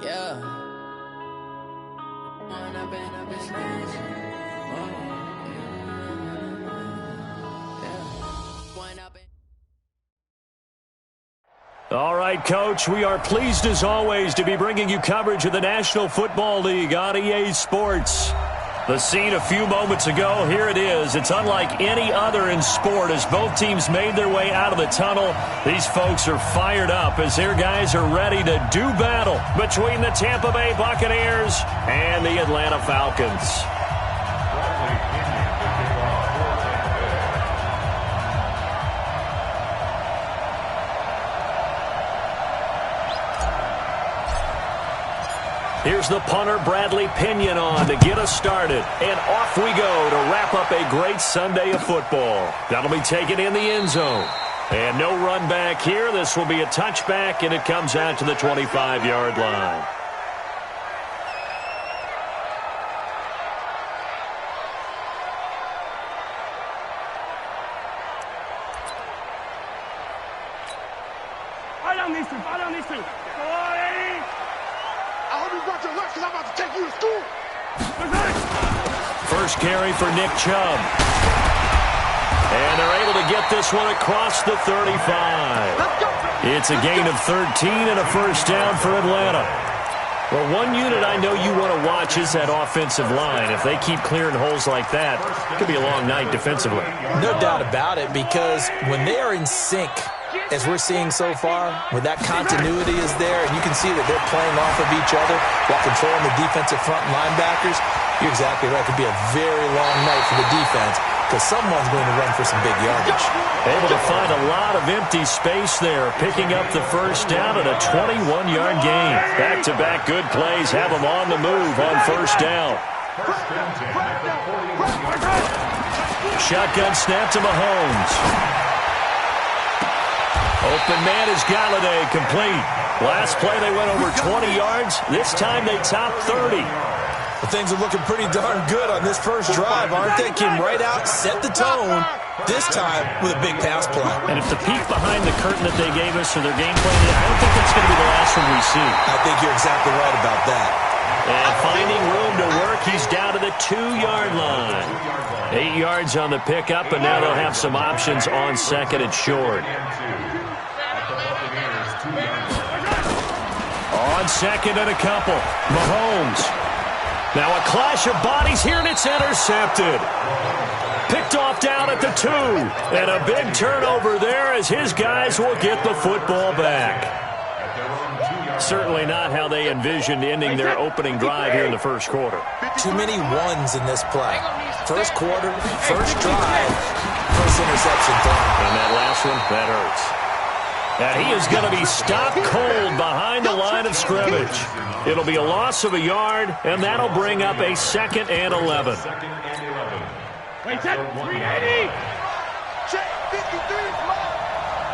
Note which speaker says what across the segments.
Speaker 1: Yeah.
Speaker 2: All right, Coach, we are pleased as always to be bringing you coverage of the National Football League on EA Sports. The scene a few moments ago, here it is. It's unlike any other in sport as both teams made their way out of the tunnel. These folks are fired up as their guys are ready to do battle between the Tampa Bay Buccaneers and the Atlanta Falcons. Here's the punter, Bradley Pinion, on to get us started. And off we go to wrap up a great Sunday of football. That'll be taken in the end zone. And no run back here. This will be a touchback, and it comes out to the 25-yard line.
Speaker 3: Right on these two. Right on these two.
Speaker 4: I hope you brought your lunch because I'm about to take you to school.
Speaker 2: First carry for Nick Chubb. And they're able to get this one across the 35. It's a gain of 13 and a first down for Atlanta. Well, one unit I know you want to watch is that offensive line. If they keep clearing holes like that, it could be a long night defensively.
Speaker 5: No doubt about it, because when they are in sync, as we're seeing so far, when that continuity is there, and you can see that they're playing off of each other while controlling the defensive front linebackers, you're exactly right. It could be a very long night for the defense because someone's going to run for some big yardage.
Speaker 2: Able to find a lot of empty space there, picking up the first down at a 21-yard gain. Back-to-back good plays have them on the move on first down. Shotgun snap to Mahomes. Open man is Galladay, complete. Last play they went over 20 yards. This time they topped 30.
Speaker 5: Well, things are looking pretty darn good on this first drive, aren't they? Came right out, set the tone, this time with a big pass play.
Speaker 2: And if the peek behind the curtain that they gave us or their game plan, I don't think that's going to be the last one we see.
Speaker 5: I think you're exactly right about that.
Speaker 2: And finding room to work, he's down to the 2-yard line. 8 yards on the pickup, and now they'll have some options on second and short. On second and a couple, Mahomes. Now a clash of bodies here, and it's intercepted. Picked off down at the 2. And a big turnover there as his guys will get the football back. Certainly not how they envisioned ending their opening drive here in the first quarter.
Speaker 5: Too many ones in this play. First quarter, first drive, first interception thrown.
Speaker 2: And that last one, that hurts. And he is going to be stopped cold behind the line of scrimmage. It'll be a loss of a yard, and that'll bring up a 2nd and 11.
Speaker 3: Wait, check. 380.
Speaker 4: Check 53.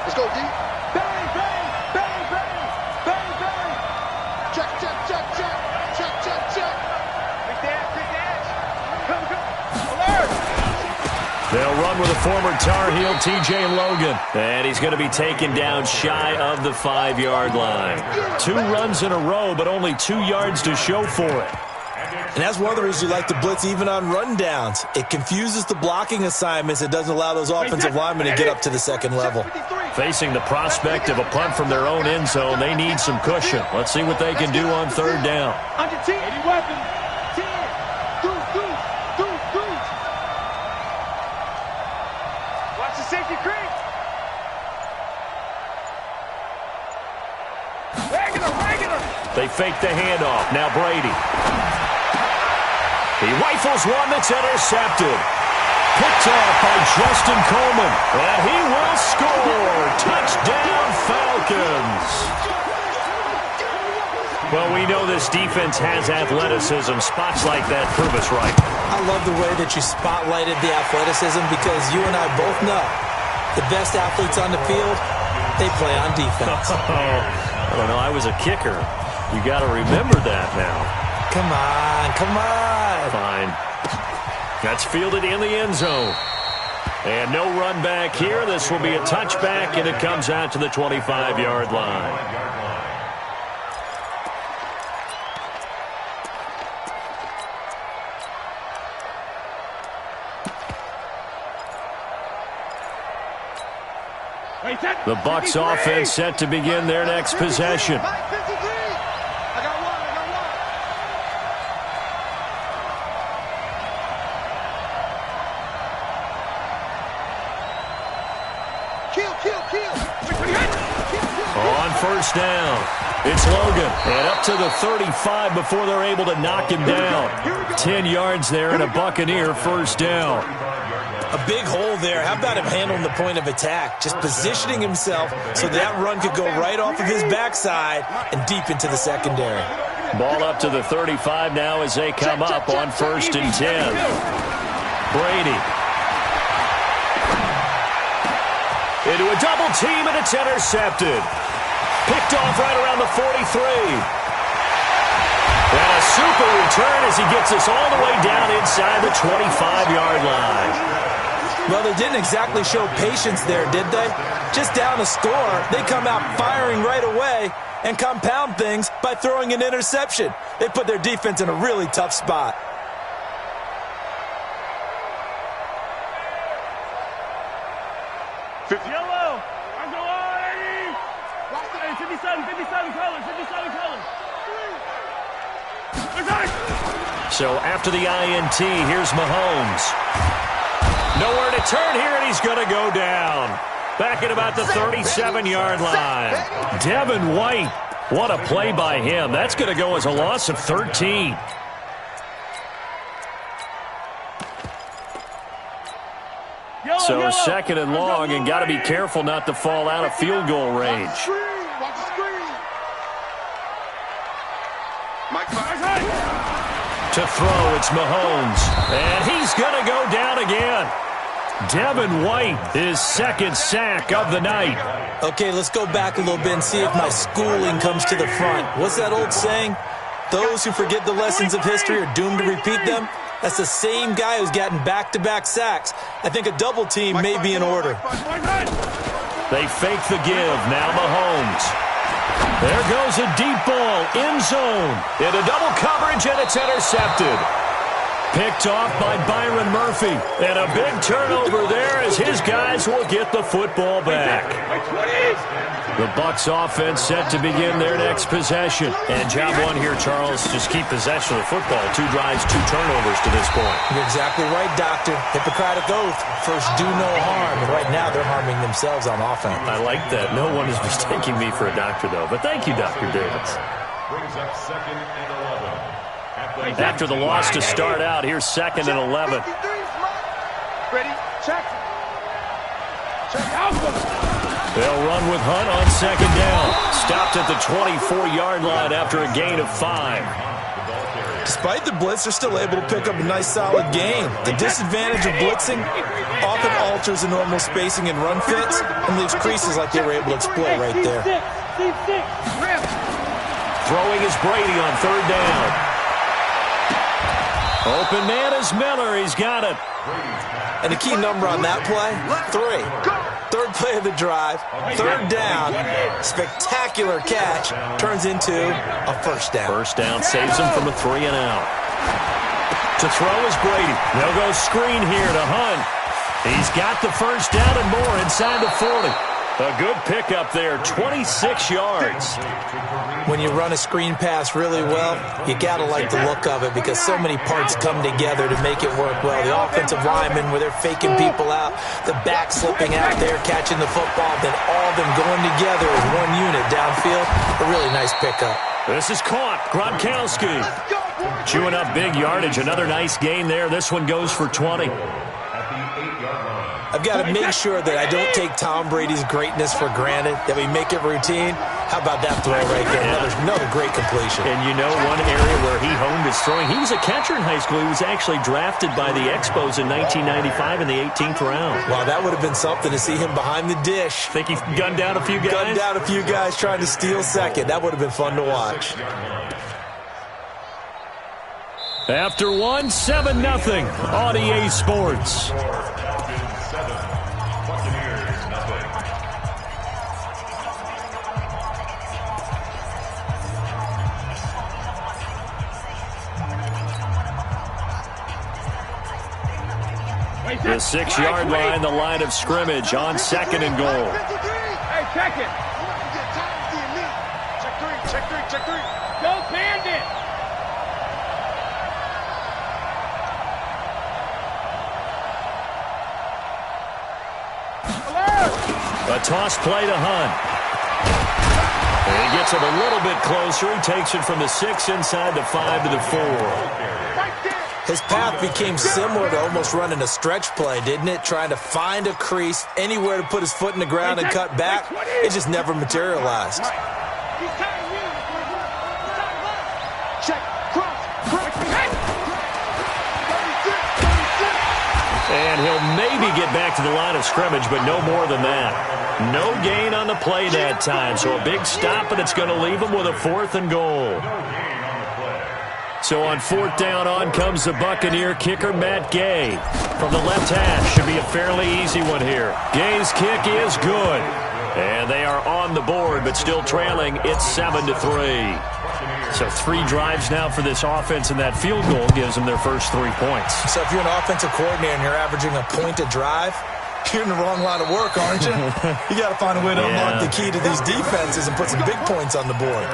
Speaker 4: Let's go, D.
Speaker 3: Bang, bang, bang, bang, bang, bang.
Speaker 4: Check, check, check, check. Check, check, check.
Speaker 3: Big dash, big dash. Come, come. Alert.
Speaker 2: They'll run with a former Tar Heel, T.J. Logan. And he's going to be taken down shy of the 5-yard line. 2 runs in a row, but only 2 yards to show for it.
Speaker 5: And that's one of the reasons you like to blitz even on rundowns. It confuses the blocking assignments. It doesn't allow those offensive linemen to get up to the second level.
Speaker 2: Facing the prospect of a punt from their own end zone, they need some cushion. Let's see what they can do on third down.
Speaker 3: Under 10. 80 weapons. 10. Goose. Watch the safety creep. Regular.
Speaker 2: They fake the handoff. Now Brady. He rifles one that's intercepted. Picked off by Justin Coleman. And he will score. Touchdown, Falcons. Well, we know this defense has athleticism. Spots like that prove us right.
Speaker 5: I love the way that you spotlighted the athleticism because you and I both know the best athletes on the field, they play on defense.
Speaker 2: I don't know. I was a kicker. You got to remember that now.
Speaker 5: Come on.
Speaker 2: Fine. That's fielded in the end zone. And no run back here. This will be a touchback, and it comes out to the 25-yard line. The Bucs offense set to begin their next possession. On first down, it's Logan, and up to the 35 before they're able to knock him down. 10 yards there and a Buccaneer first down.
Speaker 5: A big hole there. How about him handling the point of attack? Just positioning himself so that run could go right off of his backside and deep into the secondary.
Speaker 2: Ball up to the 35 now as they come up on first and 10. Brady. Into a double team, and it's intercepted. Picked off right around the 43. And a super return as he gets us all the way down inside the 25-yard line.
Speaker 5: Well, they didn't exactly show patience there, did they? Just down a score, they come out firing right away and compound things by throwing an interception. They put their defense in a really tough spot.
Speaker 3: Yellow. I'm going. 57 colors. 57 colors.
Speaker 2: So after the INT, here's Mahomes. Nowhere to turn here, and he's going to go down. Back at about the 37-yard line. Devin White, what a play by him. That's going to go as a loss of 13. So second and long, and got to be careful not to fall out of field goal range. To throw, it's Mahomes. And he's going to go down again. Devin White, his second sack of the night.
Speaker 5: Okay, let's go back a little bit and see if my schooling comes to the front. What's that old saying? Those who forget the lessons of history are doomed to repeat them. That's the same guy who's gotten back-to-back sacks. I think a double team may be in order.
Speaker 2: They fake the give. Now Mahomes. There goes a deep ball. End zone. Into double coverage, and it's intercepted. Picked off by Byron Murphy. And a big turnover there as his guys will get the football back. The Bucs offense set to begin their next possession. And job one here, Charles, just keep possession of the football. 2 drives, 2 turnovers to this point.
Speaker 5: You're exactly right, Doctor. Hippocratic oath. First, do no harm. And right now, they're harming themselves on offense.
Speaker 2: I like that. No one is mistaking me for a doctor, though. But thank you, Dr. Davis. After the loss to start out, here's second and 11.
Speaker 3: Ready? Check.
Speaker 2: They'll run with Hunt on second down. Stopped at the 24-yard line after a gain of 5.
Speaker 5: Despite the blitz, they're still able to pick up a nice, solid gain. The disadvantage of blitzing often alters the normal spacing and run fits and leaves creases like they were able to exploit right there.
Speaker 2: Throwing is Brady on third down. Open man is Miller. He's got it.
Speaker 5: And the key number on that play, 3. Third play of the drive, third down, spectacular catch, turns into a first down.
Speaker 2: First down saves him from a 3 and out. To throw is Brady. They'll go screen here to Hunt. He's got the first down and more inside the 40. A good pickup there, 26 yards.
Speaker 5: When you run a screen pass really well, you got to like the look of it because so many parts come together to make it work well. The offensive linemen, where they're faking people out, the back slipping out there, catching the football, then all of them going together as one unit downfield. A really nice pickup.
Speaker 2: This is caught. Gronkowski chewing up big yardage. Another nice gain there. This one goes for 20.
Speaker 5: I've got to make sure that I don't take Tom Brady's greatness for granted, that we make it routine. How about that throw right there? Another great completion.
Speaker 2: And you know one area where he honed his throwing, he was a catcher in high school. He was actually drafted by the Expos in 1995 in the 18th round.
Speaker 5: Wow, that would have been something to see him behind the dish.
Speaker 2: Think he gunned down a few guys?
Speaker 5: Gunned down a few guys trying to steal second. That would have been fun to watch.
Speaker 2: After 7-0 on EA Sports. The 6-yard line, the line of scrimmage on second and goal.
Speaker 3: check it.
Speaker 4: Check three.
Speaker 3: Go Bandit.
Speaker 2: A toss play to Hunt. And he gets it a little bit closer. He takes it from the 6 inside the 5 to the 4.
Speaker 5: His path became similar to almost running a stretch play, didn't it? Trying to find a crease, anywhere to put his foot in the ground and cut back. It just never materialized.
Speaker 2: And he'll maybe get back to the line of scrimmage, but no more than that. No gain on the play that time, so a big stop, and it's going to leave him with a 4th and goal. So on 4th down, on comes the Buccaneer kicker, Matt Gay. From the left hash, should be a fairly easy one here. Gay's kick is good. And they are on the board, but still trailing. It's 7-3. So 3 drives now for this offense, and that field goal gives them their first 3 points.
Speaker 5: So if you're an offensive coordinator and you're averaging a point a drive, you're in the wrong line of work, aren't you? You got to find a way to unlock the key to these defenses and put some big points on the board.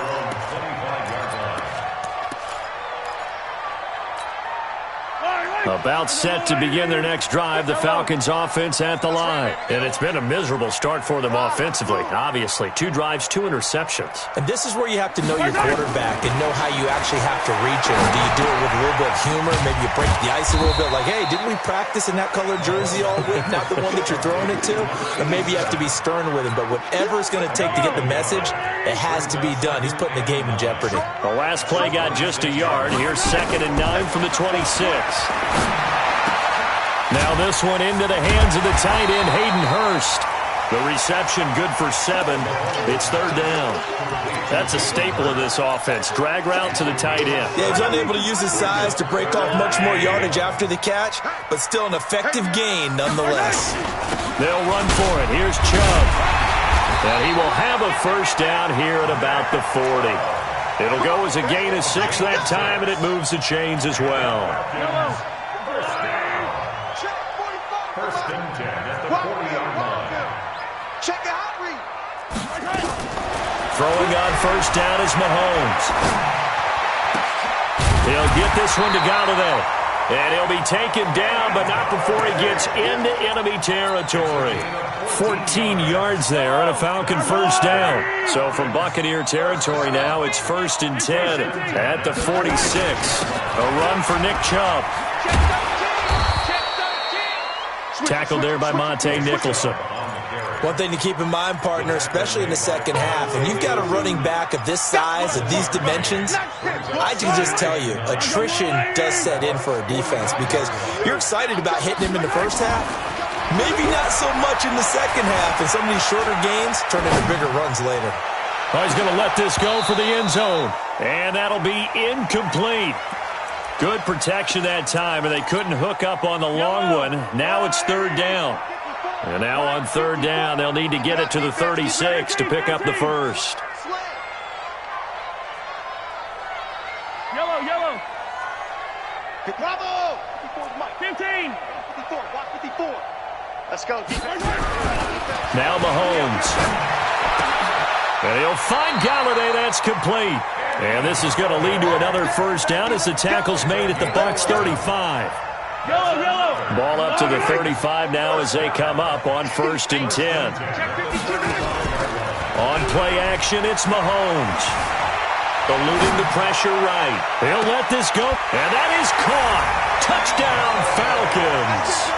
Speaker 2: About set to begin their next drive, the Falcons offense at the line. And it's been a miserable start for them offensively, obviously. 2 drives, 2 interceptions.
Speaker 5: And this is where you have to know your quarterback and know how you actually have to reach him. Do you do it with a little bit of humor? Maybe you break the ice a little bit like, hey, didn't we practice in that colored jersey all week? Not the one that you're throwing it to? And maybe you have to be stern with him. But whatever it's going to take to get the message, it has to be done. He's putting the game in jeopardy.
Speaker 2: The last play got just a yard. Here's 2nd and 9 from the 26. Now this one into the hands of the tight end, Hayden Hurst. The reception good for 7. It's 3rd down. That's a staple of this offense. Drag route to the tight end.
Speaker 5: Yeah, he's unable to use his size to break off much more yardage after the catch, but still an effective gain nonetheless.
Speaker 2: They'll run for it. Here's Chubb. And he will have a first down here at about the 40. It'll go as a gain of 6 that time, and it moves the chains as well.
Speaker 4: First and 10 at the 40-yard line. Check the hot read.
Speaker 2: Throwing on first down is Mahomes. He'll get this one to Galladay. And he'll be taken down, but not before he gets into enemy territory. 14 yards there and a Falcon first down. So from Buccaneer territory now, it's 1st and 10 at the 46. A run for Nick Chubb. Tackled there by Monte Nicholson.
Speaker 5: One thing to keep in mind, partner, especially in the second half, and you've got a running back of this size, of these dimensions, I can just tell you, attrition does set in for a defense because you're excited about hitting him in the first half. Maybe not so much in the second half, and some of these shorter gains turn into bigger runs later.
Speaker 2: Oh, he's going to let this go for the end zone, and that'll be incomplete. Good protection that time, and they couldn't hook up on the long one. Now it's 3rd down. And now on 3rd down, they'll need to get it to the 36 to pick up the first.
Speaker 3: Yellow.
Speaker 4: Bravo!
Speaker 3: 15.
Speaker 4: 54, block 54. Let's go, defense.
Speaker 2: Now Mahomes. And he'll find Galladay. That's complete. And this is going to lead to another first down as the tackle's made at the Bucs 35.
Speaker 3: Yellow.
Speaker 2: Ball up to the 35 now as they come up on 1st and 10. On play action, it's Mahomes. Eluding the pressure right. He'll let this go, and that is caught. Touchdown, Falcons.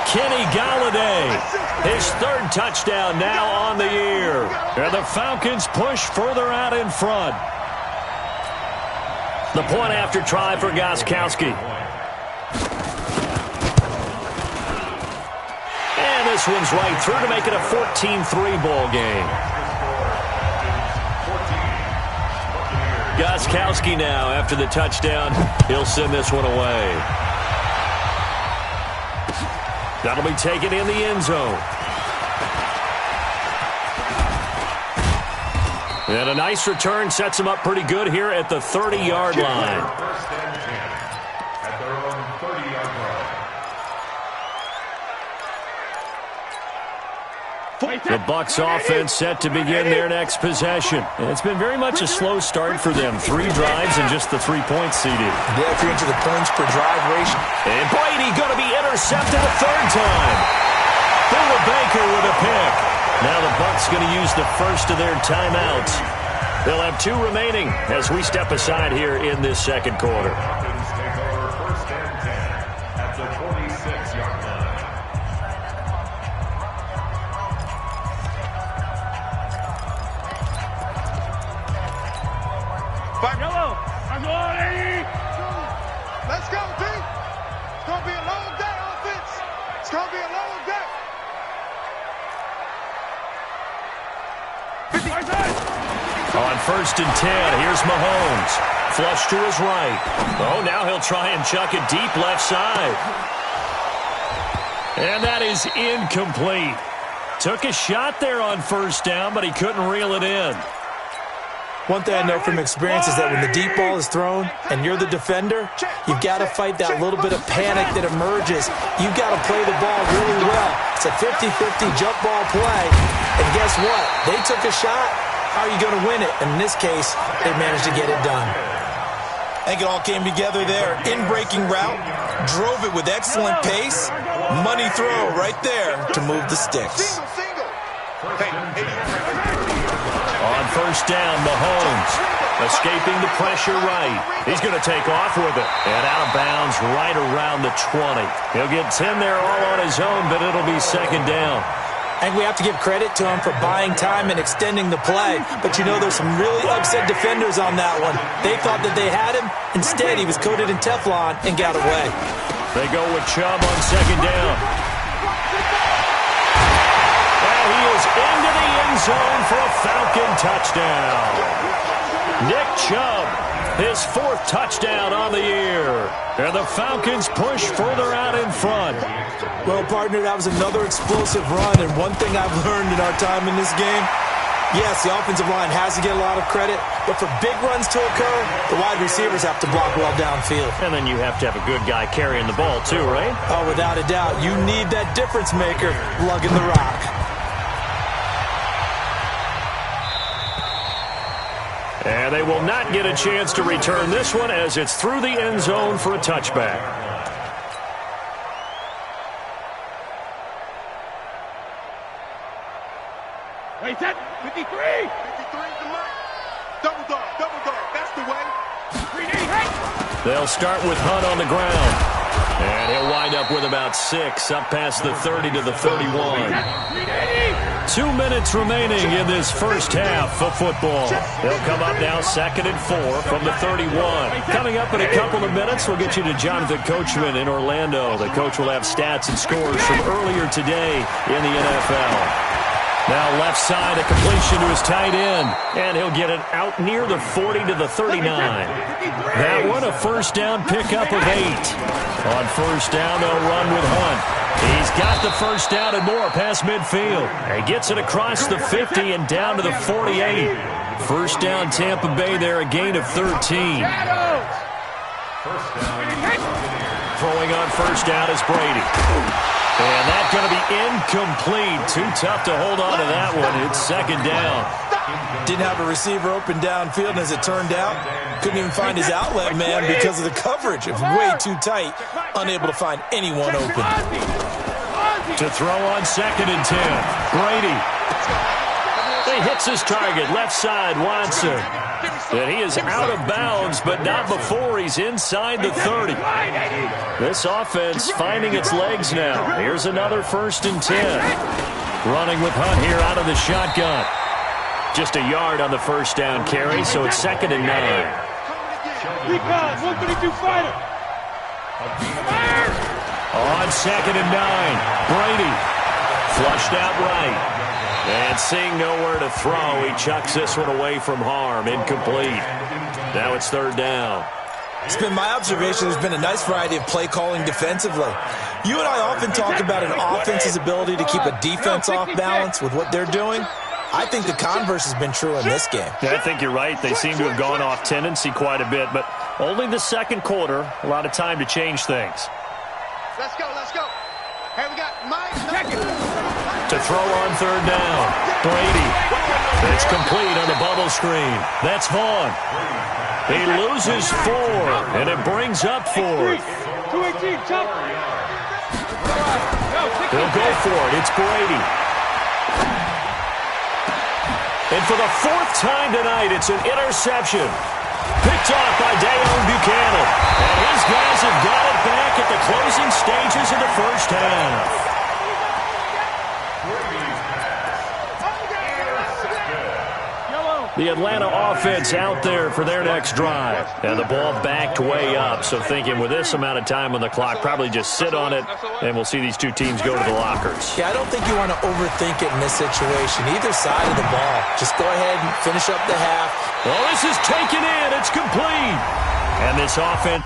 Speaker 2: Kenny Galladay, his 3rd touchdown now on the year. And the Falcons push further out in front. The point after try for Gostkowski. And this one's right through to make it a 14-3 ball game. Gostkowski now after the touchdown. He'll send this one away. That'll be taken in the end zone. And a nice return sets him up pretty good here at the 30-yard line.
Speaker 4: First and 10 at their own 30-yard line.
Speaker 2: The Bucs offense set to begin their next possession. And it's been very much a slow start for them. 3 drives and just the 3-point CD.
Speaker 5: Yeah, if you're into the points per drive ratio.
Speaker 2: And Brady going to be intercepted a 3rd time. Buda Baker with a pick. Now the Bucs going to use the first of their timeouts. They'll have 2 remaining as we step aside here in this second quarter.
Speaker 4: Let's go, D. It's going to be a long day, offense. It's going to be a long day.
Speaker 2: On 1st and 10, here's Mahomes. Flush to his right. Oh, now he'll try and chuck it deep left side. And that is incomplete. Took a shot there on 1st down, but he couldn't reel it in.
Speaker 5: One thing I know from experience is that when the deep ball is thrown and you're the defender, you've got to fight that little bit of panic that emerges. You've got to play the ball really well. It's a 50-50 jump ball play. And guess what? They took a shot. How are you going to win it? And in this case, they managed to get it done.
Speaker 1: I think it all came together there. In-breaking route, drove it with excellent pace. Money throw right there to move the sticks.
Speaker 2: On 1st down, Mahomes escaping the pressure right. He's going to take off with it. And out of bounds right around the 20. He'll get 10 there all on his own, but it'll be 2nd down.
Speaker 5: I think we have to give credit to him for buying time and extending the play. But you know, there's some really upset defenders on that one. They thought that they had him. Instead, he was coated in Teflon and got away.
Speaker 2: They go with Chubb on 2nd down. And he is into the end zone for a Falcon touchdown. Nick Chubb, his 4th touchdown on the year. And the Falcons push further out in front.
Speaker 5: Well, partner, that was another explosive run. And one thing I've learned in our time in this game, yes, the offensive line has to get a lot of credit, but for big runs to occur, the wide receivers have to block well downfield.
Speaker 2: And then you have to have a good guy carrying the ball too, right?
Speaker 5: Oh, without a doubt. You need that difference maker lugging the rock.
Speaker 2: And they will not get a chance to return this one as it's through the end zone for a touchback.
Speaker 3: Wait, that 53.
Speaker 4: 53 is the mark. Double dog. That's the way.
Speaker 3: 3-8.
Speaker 2: They'll start with Hunt on the ground. And he'll wind up with about 6, up past the 30 to the 31. 2 minutes remaining in this first half of football. They'll come up now 2nd and 4 from the 31. Coming up in a couple of minutes, we'll get you to Jonathan Coachman in Orlando. The coach will have stats and scores from earlier today in the NFL. Now left side, a completion to his tight end. And he'll get it out near the 40 to the 39. That one, a 1st down pickup of 8. On 1st down, they'll run with Hunt. He's got the 1st down and more past midfield. He gets it across the 50 and down to the 48. 1st down, Tampa Bay there, a gain of 13. Throwing on 1st down is Brady. And that's going to be incomplete. Too tough to hold on to that one. It's 2nd down.
Speaker 5: Didn't have a receiver open downfield, and as it turned out, couldn't even find his outlet man because of the coverage. It was way too tight, unable to find anyone open.
Speaker 2: To throw on 2nd and 10. Brady. He hits his target, left side, Watson. And he is out of bounds, but not before he's inside the 30. This offense finding its legs now. Here's another 1st and 10. Running with Hunt here out of the shotgun. Just a yard on the 1st down carry, so it's 2nd and 9.
Speaker 3: Recon, 132 fighter.
Speaker 2: On 2nd and 9, Brady flushed out right. And seeing nowhere to throw, he chucks this one away from harm. Incomplete. Now it's 3rd down.
Speaker 1: It's been my observation there's been a nice variety of play calling defensively. You and I often talk about an offense's ability to keep a defense off balance with what they're doing. I think the converse has been true in this game.
Speaker 2: Yeah, I think you're right. They seem to have gone off tendency quite a bit, but only the 2nd quarter. A lot of time to change things.
Speaker 4: Let's go. Hey, we got Mike.
Speaker 2: to throw on third down. Brady. It's complete on the bubble screen. That's Vaughn. He loses 4, and it brings up 4.
Speaker 3: 218, jump.
Speaker 2: He'll go for it. It's Brady. And for the 4th time tonight, it's an interception. Picked off by Dayon Buchanan. And his guys have got it back at the closing stages of the first half. The Atlanta offense out there for their next drive. And the ball backed way up. So thinking with this amount of time on the clock, probably just sit on it, and we'll see these two teams go to the lockers.
Speaker 5: Yeah, I don't think you want to overthink it in this situation. Either side of the ball. Just go ahead and finish up the half.
Speaker 2: Well, this is taken in. It's complete. And this offense